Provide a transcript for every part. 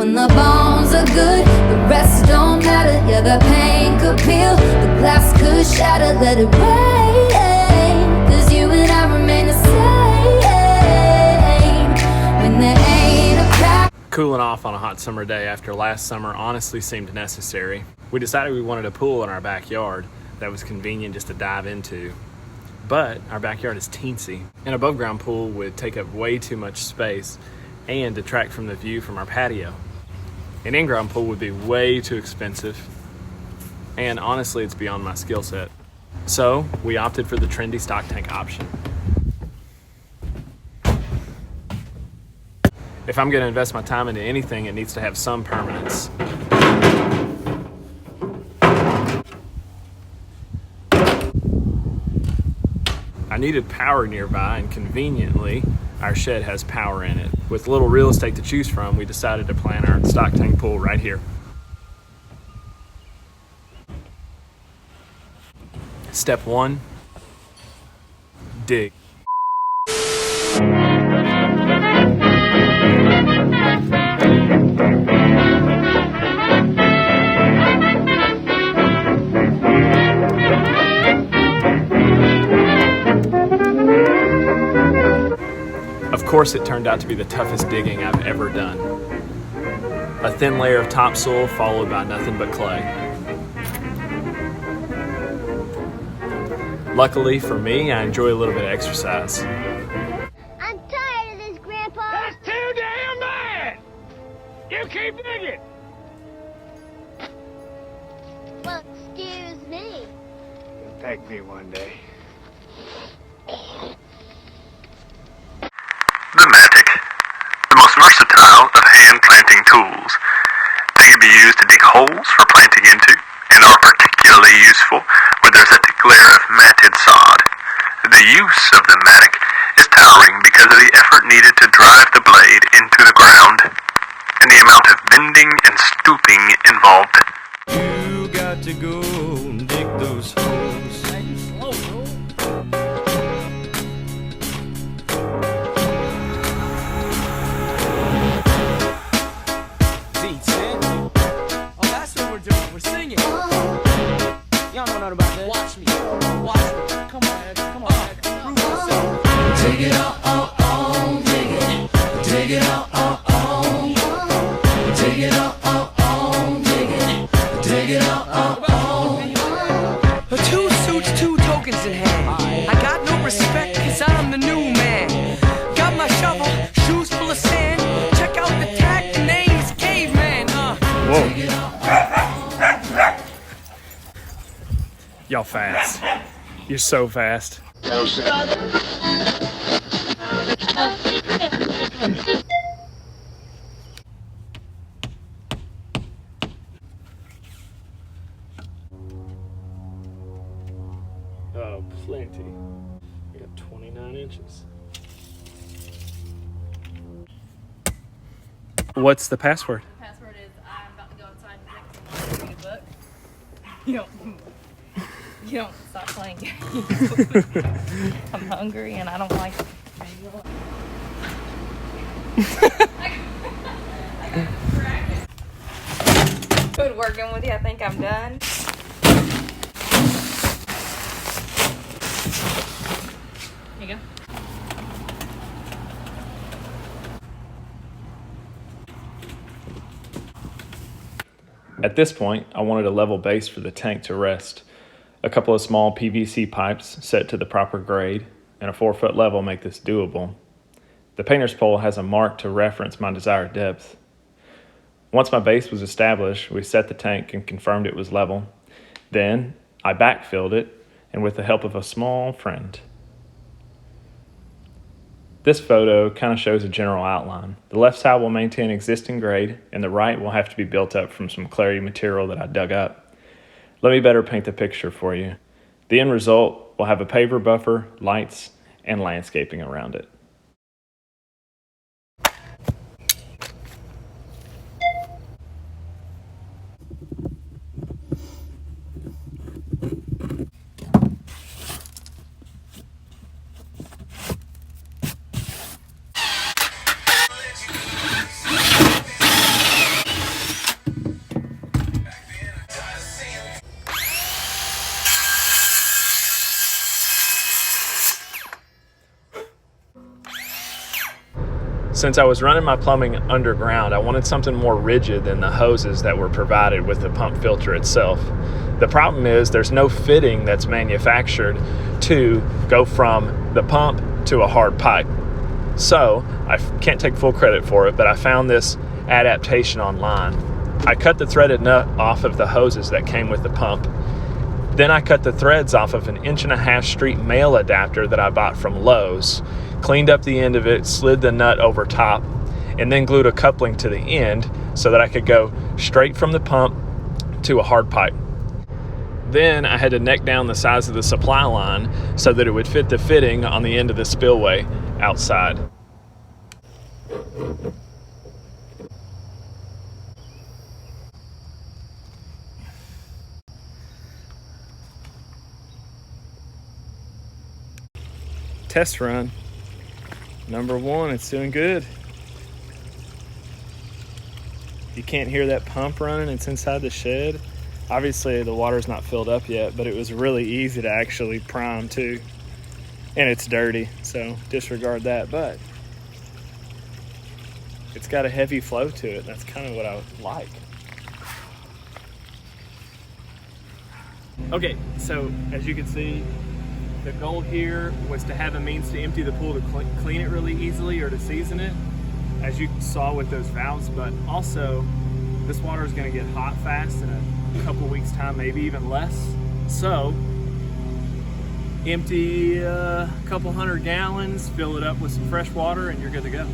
When the bones are good, the rest don't matter. Yeah, the pain could peel, the glass could shatter. Let it rain, 'cause you and I remain the same. When there ain't a crack. Cooling off on a hot summer day after last summer honestly seemed necessary. We decided we wanted a pool in our backyard that was convenient just to dive into. But our backyard is teensy. An above ground pool would take up way too much space and detract from the view from our patio. An in-ground pool would be way too expensive, and honestly, it's beyond my skill set. So we opted for the trendy stock tank option. If I'm gonna invest my time into anything, it needs to have some permanence. I needed power nearby, and conveniently, our shed has power in it. With little real estate to choose from, we decided to plant our stock tank pool right here. Step 1, dig. Of course, it turned out to be the toughest digging I've ever done. A thin layer of topsoil followed by nothing but clay. Luckily for me, I enjoy a little bit of exercise. I'm tired of this, Grandpa. That's too damn bad! You keep digging! Well, excuse me. Thank me one day. The Matic, the most versatile of hand planting tools. They can be used to dig holes for planting into, and are particularly useful where there's a thick layer of matted sod. The use of the Matic is towering because of the effort needed to drive the blade into the ground, and the amount of bending and stooping involved. You got to go and dig those holes. We're singing. Y'all know nothing about that. Watch me. Watch me. Come on, Ed. Come on, Ed. Prove yourself. Take it all, dig it. Take it all, take it all, dig it. Take it all, Two suits, two tokens in hand. I got no respect cause I'm the new man. Got my shovel, shoes full of sand. Check out the tag, the name is Caveman. Whoa. Y'all fast. You're so fast. Oh, plenty. I got 29 inches. What's the password? Password is I'm about to go outside and drink some water, read a book. You don't stop playing games. I'm hungry and I don't like it. Good working with you. I think I'm done. Here you go. At this point, I wanted a level base for the tank to rest. A couple of small PVC pipes set to the proper grade and a 4-foot level make this doable. The painter's pole has a mark to reference my desired depth. Once my base was established, we set the tank and confirmed it was level. Then I backfilled it, and with the help of a small friend. This photo kind of shows a general outline. The left side will maintain existing grade, and the right will have to be built up from some clary material that I dug up. Let me better paint the picture for you. The end result will have a paver buffer, lights, and landscaping around it. Since I was running my plumbing underground, I wanted something more rigid than the hoses that were provided with the pump filter itself. The problem is there's no fitting that's manufactured to go from the pump to a hard pipe. So I can't take full credit for it, but I found this adaptation online. I cut the threaded nut off of the hoses that came with the pump. Then I cut the threads off of an 1.5" street male adapter that I bought from Lowe's, cleaned up the end of it, slid the nut over top, and then glued a coupling to the end so that I could go straight from the pump to a hard pipe. Then I had to neck down the size of the supply line so that it would fit the fitting on the end of the spillway outside. Test run. Number 1, it's doing good. You can't hear that pump running, it's inside the shed. Obviously the water's not filled up yet, but it was really easy to actually prime too. And it's dirty, so disregard that, but it's got a heavy flow to it. That's kind of what I like. Okay, so as you can see, the goal here was to have a means to empty the pool to clean it really easily or to season it, as you saw with those valves, but also this water is going to get hot fast in a couple weeks time, maybe even less. So empty a couple 100 gallons, fill it up with some fresh water, and you're good to go.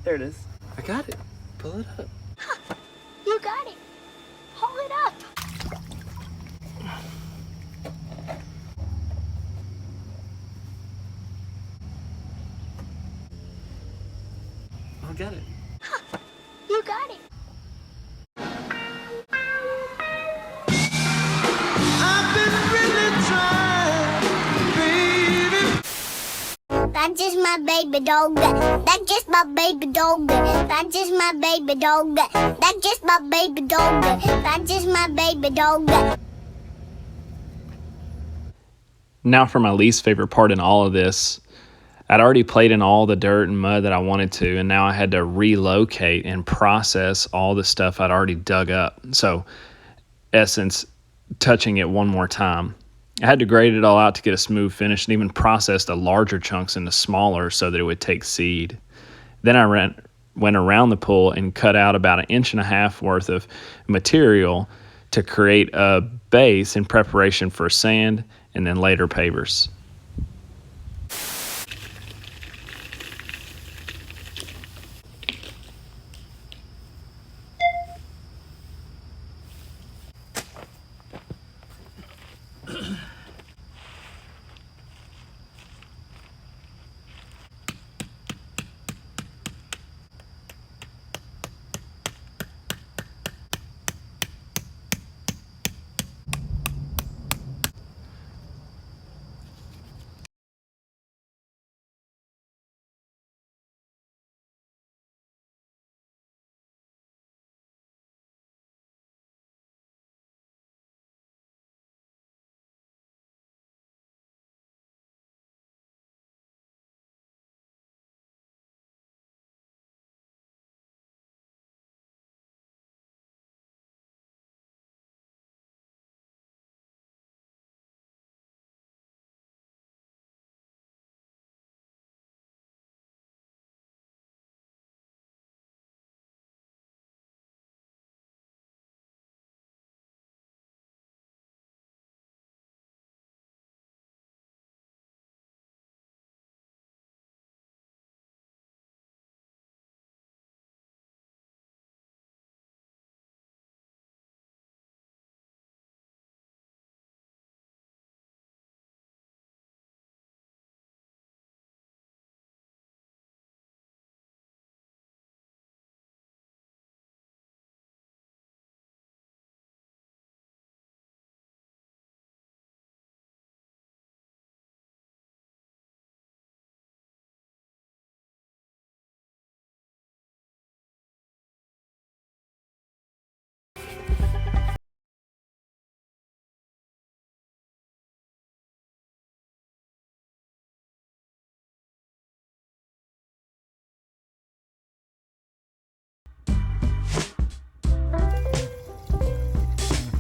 There it is. I got it. Pull it up. You got it. Hold it up. I got it. You got it. I've been really trying, baby. That's just my baby dog. That's just my baby dog. That's just my baby dog. That's just my baby dog. That's just my baby dog. Now for my least favorite part in all of this. I'd already played in all the dirt and mud that I wanted to, and now I had to relocate and process all the stuff I'd already dug up. So, essence, touching it one more time. I had to grade it all out to get a smooth finish and even process the larger chunks into smaller so that it would take seed. Then I went around the pool and cut out about 1.5 inches worth of material to create a base in preparation for sand and then later pavers.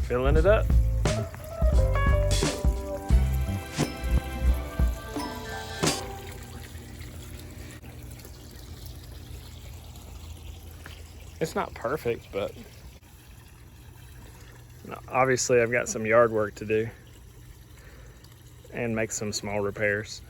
Filling it up. It's not perfect, but obviously I've got some yard work to do and make some small repairs.